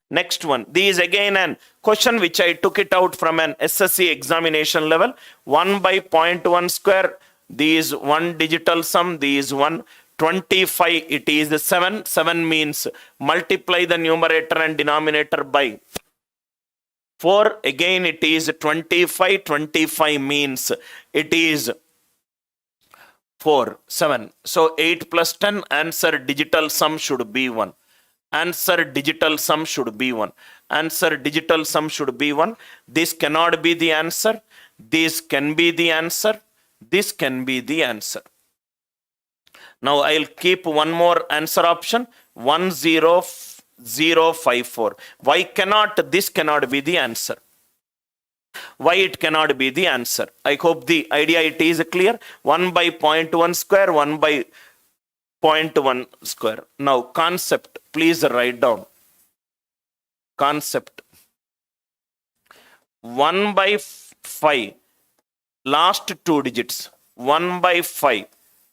Next one. This is again an question which I took it out from an SSC examination level. 1 by 0.1 square. This is one digital sum. This is 1. 25. It is 7. 7 means multiply the numerator and denominator by 4. Again it is 25. 25 means it is 4. 7. So 8 plus 10. Answer digital sum should be 1. Answer digital sum should be 1. Answer digital sum should be 1. This cannot be the answer. This can be the answer. This can be the answer. Now I'll keep one more answer option. 10054. Why cannot this cannot be the answer? Why it cannot be the answer? I hope the idea it is clear. 1 by 0.1 square, 1 by 0.1 square. Now concept, please write down. Concept. 1 by 5, last 2 digits. 1 by 5,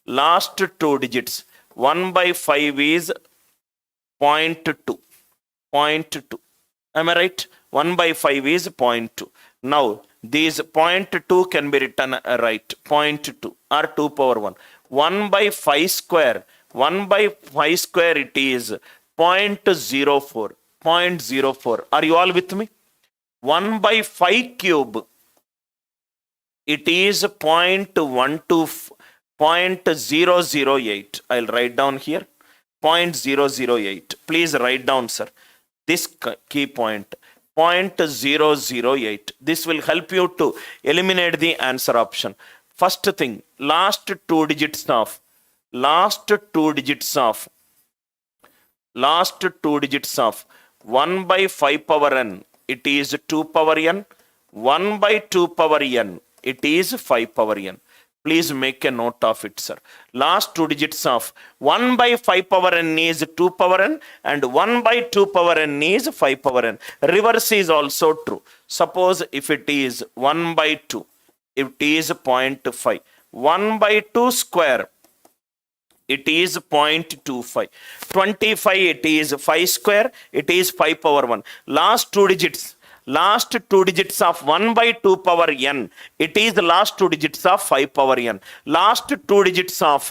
last 2 digits. 1 by 5 is 0.2. 0.2. Am I right? 1 by 5 is 0.2. Now, these 0.2 can be written right. 0.2 or 2 power 1. 1 by 5 square. 1 by 5 square it is 0.04. 0.04. Are you all with me? 1 by 5 cube. It is 0.12. 0.008. I'll write down here. 0.008. Please write down, sir. This key point. 0.008. This will help you to eliminate the answer option. First thing, last 2 digits of 1 by 5 power n, it is 2 power n. 1 by 2 power n, it is 5 power n. Please make a note of it, sir. Last 2 digits of 1 by 5 power n is 2 power n and 1 by 2 power n is 5 power n. Reverse is also true. Suppose if it is 1 by 2, it is 0.5. 1 by 2 square, it is 0.25. 25, it is 5 square, it is 5 power 1. Last 2 digits of 1 by 2 power n, it is the last 2 digits of 5 power n. Last 2 digits of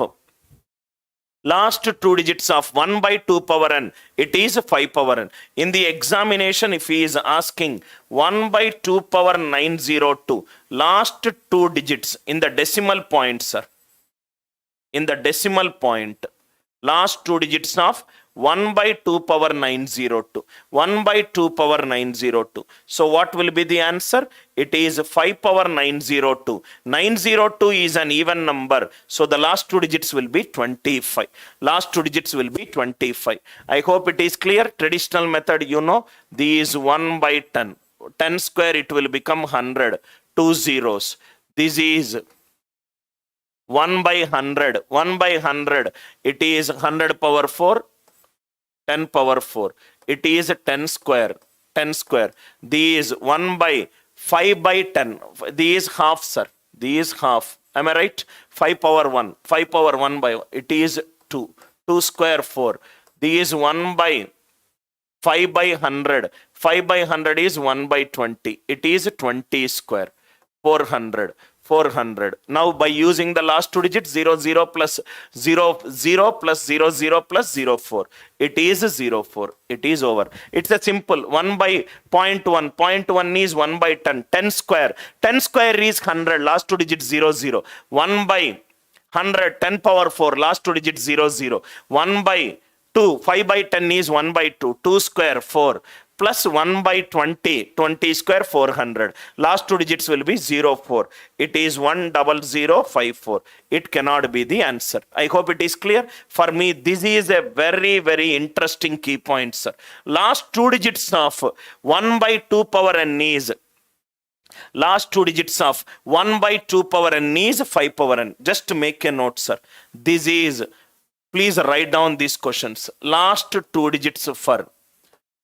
1 by 2 power n, it is 5 power n. In the examination, if he is asking 1 by 2 power 902, last 2 digits in the decimal point, sir. In the decimal point, last 2 digits of 1 by 2 power 902. 1 by 2 power 902. So what will be the answer? It is 5 power 902. 902 is an even number. So the last 2 digits will be 25. Last 2 digits will be 25. I hope it is clear. Traditional method, you know, this is 1 by 10. 10 square, it will become 100. 2 zeros. This is 1 by 100. 1 by 100. It is 100 power 4. 10 power 4. It is 10 square. 10 square. This is 1 by 5 by 10. This is half, sir. This is half. Am I right? 5 power 1. 5 power 1 by 1. It is 2. 2 square 4. This is 1 by 5 by 100. 5 by 100 is 1 by 20. It is 20 square. 400. 400. Now by using the last 2 digits, 00 plus 00 plus 00 plus 04. It is 04. It is over. It's a simple 1 by 0.1. 0.1 is 1 by 10. 10 square. 10 square is 100. Last 2 digits 00. 1 by 100. 10 power 4. Last 2 digits 00. 1 by 2. 5 by 10 is 1 by 2. 2 square 4. Plus 1 by 20, 20 square 400. Last 2 digits will be 04. It is 10054. It cannot be the answer. I hope it is clear. For me, this is a very, very interesting key point, sir. Last 2 digits of 1 by 2 power n is, last 2 digits of 1 by 2 power n is 5 power n. Just to make a note, sir. This is, please write down these questions. Last 2 digits for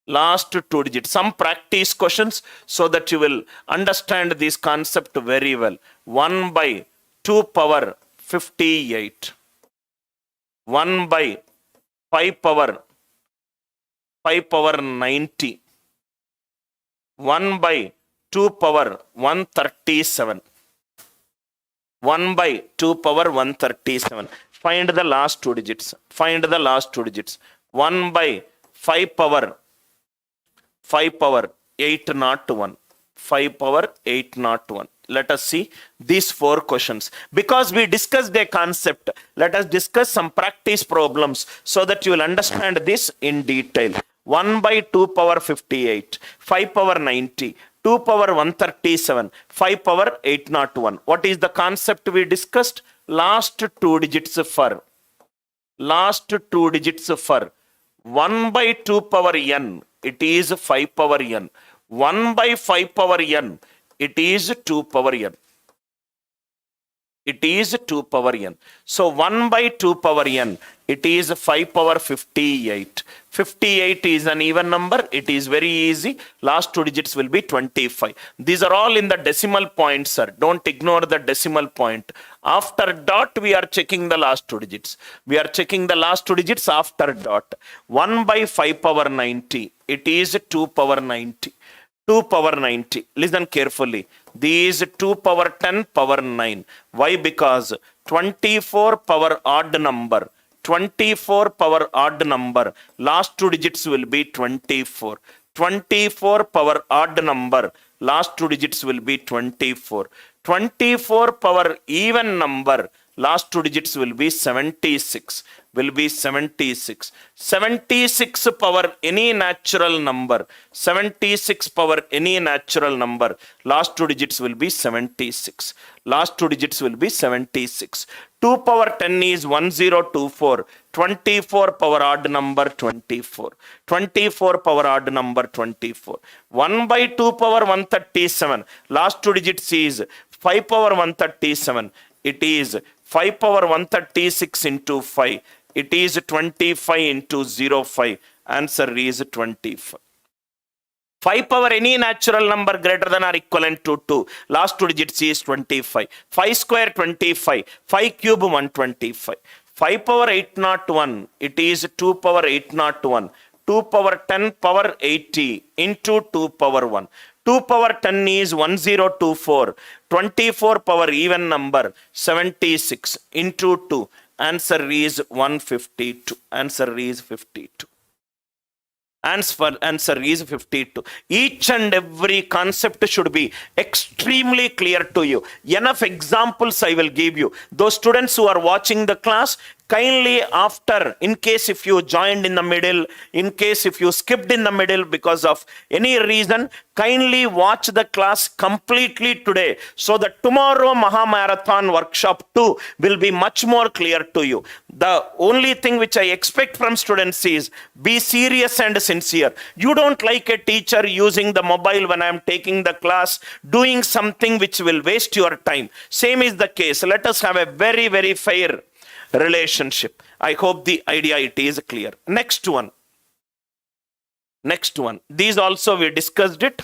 last 2 digits. Some practice questions so that you will understand this concept very well. 1 by 2 power 58. 1 by 5 power 5 power 90. 1 by 2 power 137. 1 by 2 power 137. Find the last two digits. Find the last two digits. 1 by 5 power 801. 5 power 801. Let us see these four questions. Because we discussed a concept, let us discuss some practice problems so that you will understand this in detail. 1 by 2 power 58, 5 power 90, 2 power 137, 5 power 801. What is the concept we discussed? Last two digits for 1 by 2 power n, it is 5 power n. 1 by 5 power n, it is 2 power n. It is 2 power n. So 1 by 2 power n, it is 5 power 58. 58 is an even number. It is very easy. Last two digits will be 25. These are all in the decimal point, sir. Don't ignore the decimal point. After dot, we are checking the last two digits. We are checking the last two digits after dot. 1 by 5 power 90, it is 2 power 90. 2 power 90. Listen carefully. These 2 power 10 power 9. Why? Because 24 power odd number. 24 power odd number. Last two digits will be 24. 24 power odd number. Last two digits will be 24. 24 power even number. Last two digits will be 76. Will be 76. 76 power any natural number. 76 power any natural number. Last two digits will be 76. Last two digits will be 76. 2 power 10 is 1024. 24 power odd number 24. 24 power odd number 24. 1 by 2 power 137. Last two digits is 5 power 137. It is 5 power 136 into 5. It is 25 into 05. Answer is 25. 5 power any natural number greater than or equivalent to 2. Last two digits is 25. 5 square 25. 5 cube 125. 5 power 801. It is 2 power 801. 2 power 10 power 80 into 2 power 1. 2 power 10 is 1024. 24 power even number 76 into 2. Answer is 152. Answer is 52. Answer is 52. Each and every concept should be extremely clear to you. Enough examples I will give you. Those students who are watching the class, kindly after, in case if you joined in the middle, in case if you skipped in the middle because of any reason, kindly watch the class completely today so that tomorrow Mahamarathon workshop 2 will be much more clear to you. The only thing which I expect from students is be serious and sincere. You don't like a teacher using the mobile when I am taking the class, doing something which will waste your time. Same is the case. Let us have a very, very fair relationship. I hope the idea it is clear. Next one. These also we discussed it.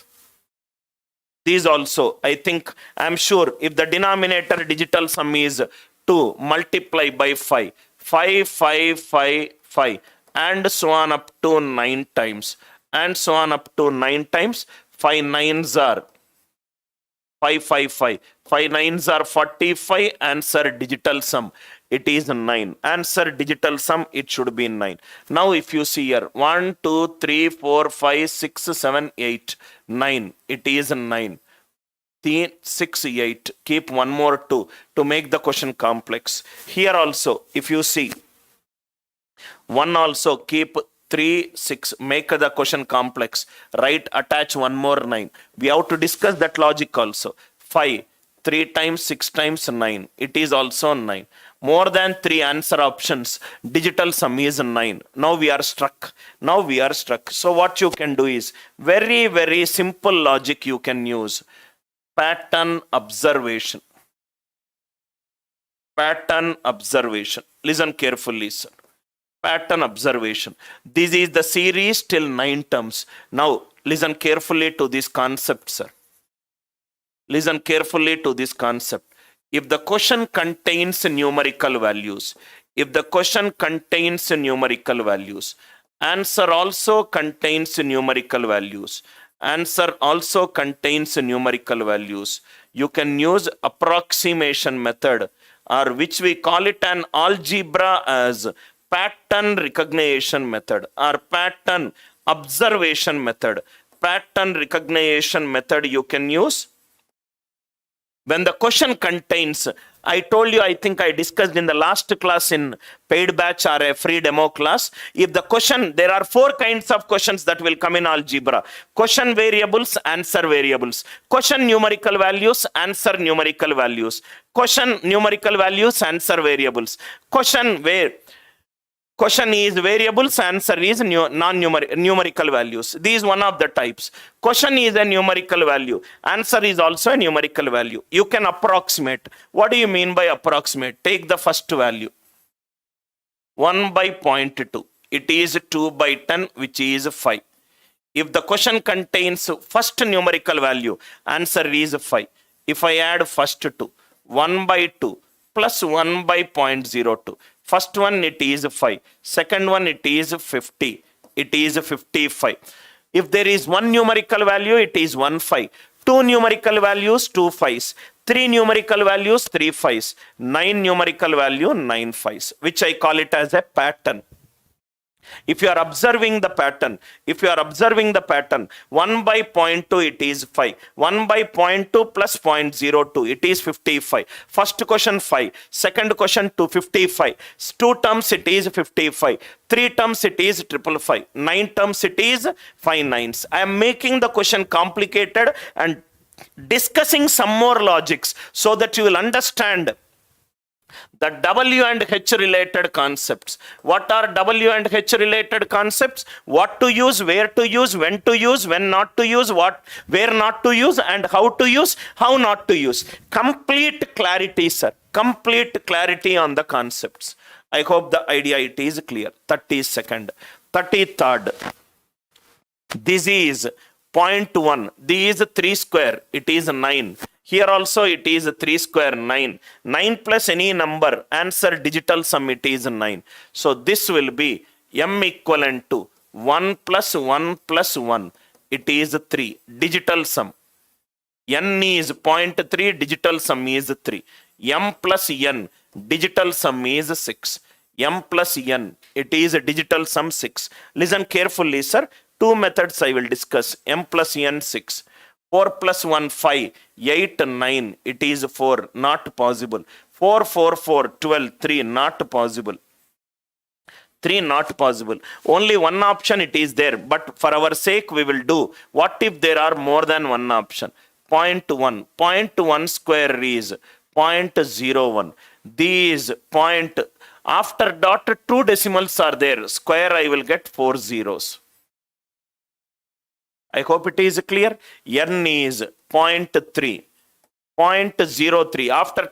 These also, I think, I'm sure if the denominator digital sum is 2, multiply by 5. 5, 5, 5, 5. And so on up to 9 times. And so on up to 9 times. 5 9s are 5, 5, 5. 5 9s are 45. Answer digital sum. It is 9. Answer digital sum, it should be 9. Now if you see here, 1, 2, 3, 4, 5, 6, 7, 8, 9. It is 9. 6, 8. Keep one more 2 to make the question complex. Here also, if you see, 1 also keep 3, 6. Make the question complex. Right, attach one more 9. We have to discuss that logic also. 5. 3 times 6 times 9. It is also 9. More than 3 answer options. Digital sum is 9. Now we are struck. So what you can do is very, very simple logic you can use. Pattern observation. Listen carefully, sir. Pattern observation. This is the series till 9 terms. Now listen carefully to this concept, sir. Listen carefully to this concept. If the question contains numerical values, Answer also contains numerical values. Answer also contains numerical values. You can use approximation method, or which we call it an algebra as pattern recognition method or pattern observation method. Pattern recognition method you can use when the question contains, I told you, I think I discussed in the last class in paid batch or a free demo class, if the question, there are 4 kinds of questions that will come in algebra. Question variables, answer variables. Question numerical values, answer numerical values. Question numerical values, answer variables. Question is variables, answer is non-numerical values. These one of the types. Question is a numerical value. Answer is also a numerical value. You can approximate. What do you mean by approximate? Take the first value. 1 by 0.2. It is 2 by 10, which is 5. If the question contains first numerical value, answer is 5. If I add first 2, 1 by 2 plus 1 by 0.02. First one, it is 5. Second one, it is 50. It is 55. If there is one numerical value, it is 1 5. Two numerical values, 2 5s. Three numerical values, 3 5s. 9 numerical value, 9 5s, which I call it as a pattern. If you are observing the pattern, 1 by 0.2, it is 5. 1 by 0.2 plus 0.02, it is 55. First question 5, second question 255. 2 terms it is 55. 3 terms it is 555. 9 terms it is 5 nines. I am making the question complicated and discussing some more logics so that you will understand the W and H related concepts. What are W and H related concepts? What to use, where to use, when to use, when not to use, where not to use, and how to use, how not to use. Complete clarity, sir. Complete clarity on the concepts. I hope the idea it is clear. 32nd. 33rd. This is 0.1. This is 3 square. It is 9. Here also it is 3 square 9. 9 plus any number, answer digital sum, it is 9. So this will be m equivalent to 1 plus 1 plus 1. It is 3. Digital sum. N is 0.3, digital sum is 3. M plus n, digital sum is 6. M plus n, it is digital sum 6. Listen carefully, sir. 2 methods I will discuss. M plus n 6. 4 plus 1 5, 8 9, it is 4, not possible. 4 4 4, 12, 3, not possible. 3 not possible. Only one option it is there, but for our sake we will do. What if there are more than one option? 0.1. 0.1 square is 0.01. These point, after dot 2 decimals are there. Square I will get 4 zeros. I hope it is clear. N is 0.3. 0.03. After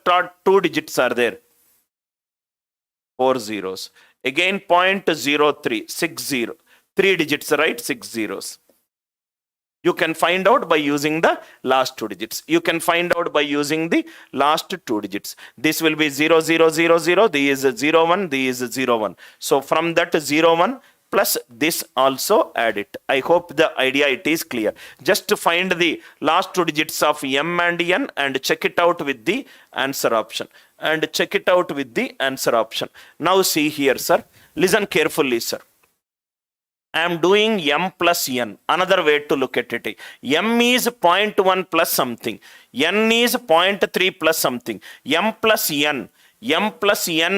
2 digits are there. 4 zeros. Again 0.03. 60. 3 digits, right? 6 zeros. You can find out by using the last 2 digits. You can find out by using the last 2 digits. This will be 0 0 0 0. This is 0 1. This is 0 1. So from that 0 1. Plus this also add it. I hope the idea it is clear. Just to find the last 2 digits of M and N and check it out with the answer option. Now see here, sir. Listen carefully, sir. I am doing M plus N. Another way to look at it. M is 0.1 plus something. N is 0.3 plus something. M plus N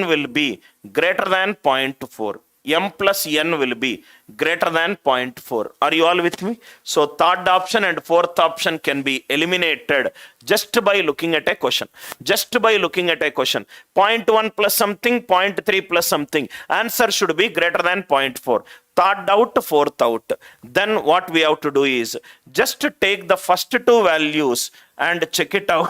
will be greater than 0.4. M plus n will be greater than 0.4. Are you all with me? So third option and fourth option can be eliminated just by looking at a question. 0.1 plus something, 0.3 plus something. Answer should be greater than 0.4. Third out, fourth out. Then what we have to do is just take the first 2 values and check it out.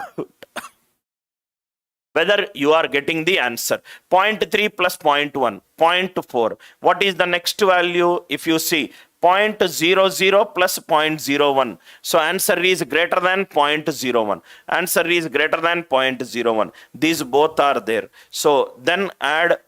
Whether you are getting the answer. 0.3 plus 0.1, 0.4. What is the next value? If you see 0.00 plus 0.01. So answer is greater than 0.01. Answer is greater than 0.01. These both are there. So then add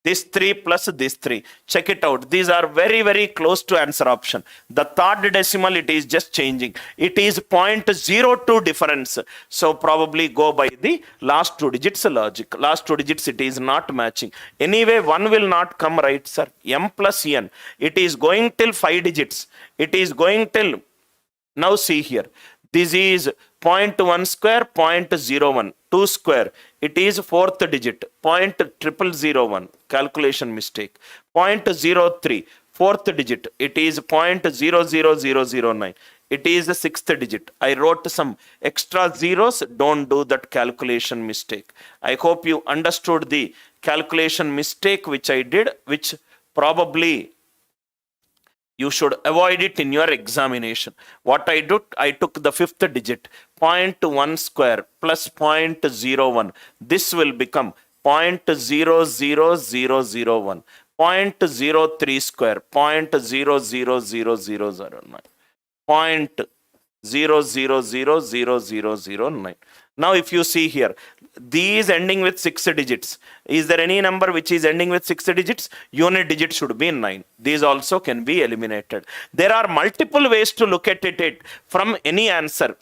This 3 plus this 3. Check it out. These are very, very close to answer option. The third decimal, it is just changing. It is 0.02 difference. So probably go by the last 2 digits logic. Last 2 digits, it is not matching. Anyway, 1 will not come, right, sir? M plus n. It is going till 5 digits. It is going till, now see here. This is 0.1 square, 0.01, 2 square. It is fourth digit, 0.0001, calculation mistake. 0.03, fourth digit, it is 0.00009. It is the sixth digit. I wrote some extra zeros, don't do that calculation mistake. I hope you understood the calculation mistake which I did, which probably you should avoid it in your examination. What I did, I took the fifth digit, 0.1 square plus 0.01. This will become 0.00001. 0.03 square, 0.000009. 0.0000009. Now if you see here, these ending with 6 digits. Is there any number which is ending with 6 digits? Unit digit should be 9. These also can be eliminated. There are multiple ways to look at it from any answer.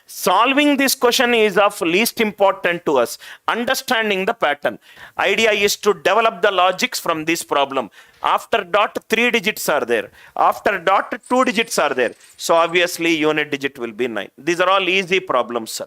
Solving this question is of least important to us. Understanding the pattern. Idea is to develop the logics from this problem. After dot, 3 digits are there. After dot, 2 digits are there. So obviously unit digit will be 9. These are all easy problems, sir.